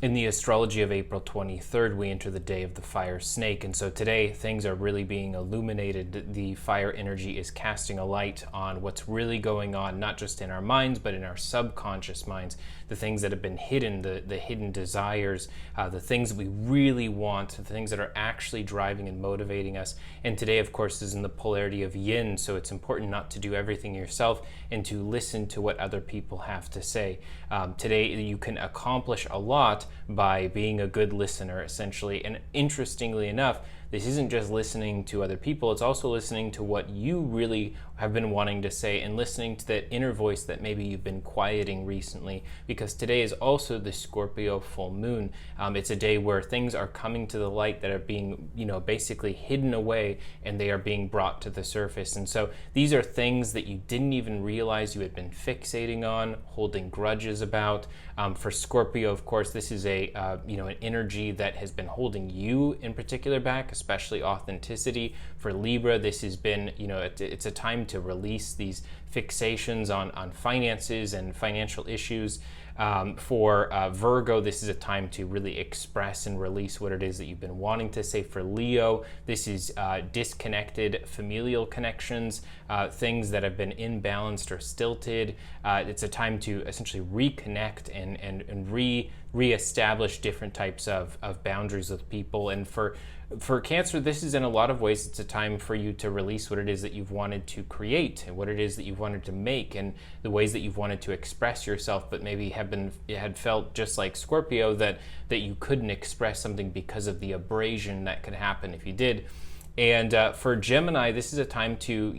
In the astrology of April 23rd, we enter the day of the fire snake. And so today, things are really being illuminated. The fire energy is casting a light on what's really going on, not just in our minds, but in our subconscious minds. The things that have been hidden, the hidden desires, the things that we really want, the things that are actually driving and motivating us. And today, of course, is in the polarity of yin. So it's important not to do everything yourself and to listen to what other people have to say. Today, you can accomplish a lot by being a good listener, essentially. And interestingly enough, this isn't just listening to other people, it's also listening to what you really have been wanting to say and listening to that inner voice that maybe you've been quieting recently, because today is also the Scorpio full moon. It's a day where things are coming to the light that are being, basically hidden away, and they are being brought to the surface. And so these are things that you didn't even realize you had been fixating on, holding grudges about. For Scorpio, of course, this is an energy that has been holding you in particular back, especially authenticity. For Libra, this has been, it's a time to release these fixations on finances and financial issues. For Virgo, this is a time to really express and release what it is that you've been wanting to say. For Leo, this is disconnected familial connections, things that have been imbalanced or stilted. It's a time to essentially reconnect and reestablish different types of boundaries with people. And for Cancer, this is in a lot of ways, it's a time for you to release what it is that you've wanted to create and what it is that you've wanted to make and the ways that you've wanted to express yourself, but maybe had felt just like Scorpio that you couldn't express something because of the abrasion that could happen if you did. And for Gemini, this is a time to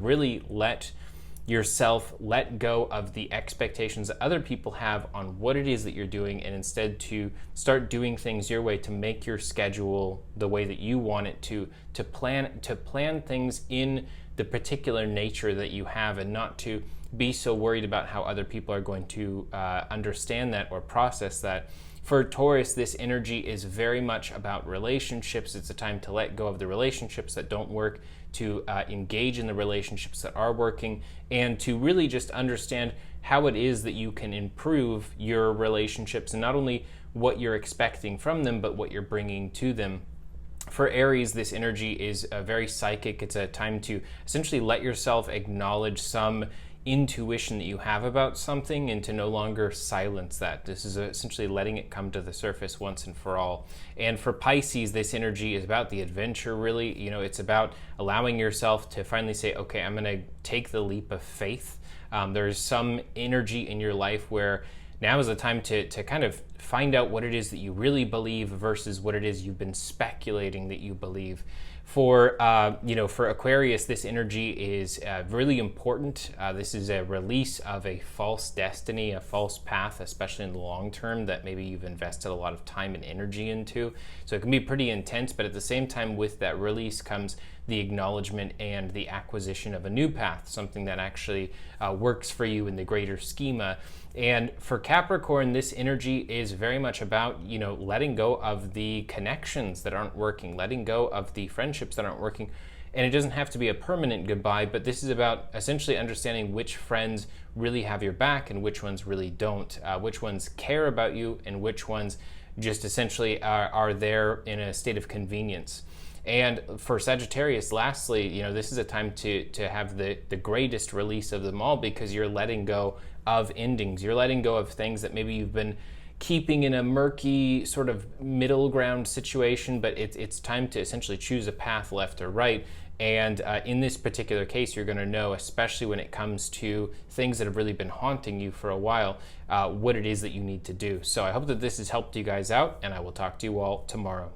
really let yourself let go of the expectations that other people have on what it is that you're doing, and instead to start doing things your way, to make your schedule the way that you want it to plan things in the particular nature that you have, and not to be so worried about how other people are going to understand that or process that. For Taurus, this energy is very much about relationships. It's a time to let go of the relationships that don't work, to engage in the relationships that are working, and to really just understand how it is that you can improve your relationships, and not only what you're expecting from them, but what you're bringing to them. For Aries, this energy is very psychic. It's a time to essentially let yourself acknowledge some intuition that you have about something and to no longer silence that. This is essentially letting it come to the surface once and for all. And for Pisces, this energy is about the adventure, really. It's about allowing yourself to finally say, okay, I'm going to take the leap of faith. There's some energy in your life where now is the time to kind of find out what it is that you really believe versus what it is you've been speculating that you believe. For Aquarius, this energy is really important. This is a release of a false destiny, a false path, especially in the long term, that maybe you've invested a lot of time and energy into. So it can be pretty intense, but at the same time, with that release comes the acknowledgement and the acquisition of a new path, something that actually works for you in the greater schema. And for Capricorn, this energy is very much about, letting go of the connections that aren't working, letting go of the friendships that aren't working. And it doesn't have to be a permanent goodbye, but this is about essentially understanding which friends really have your back and which ones really don't, which ones care about you and which ones just essentially are there in a state of convenience. And for Sagittarius, lastly, this is a time to have the greatest release of them all, because you're letting go of endings. You're letting go of things that maybe you've been keeping in a murky sort of middle ground situation, but it's time to essentially choose a path, left or right. And in this particular case, you're going to know, especially when it comes to things that have really been haunting you for a while, what it is that you need to do. So I hope that this has helped you guys out, and I will talk to you all tomorrow.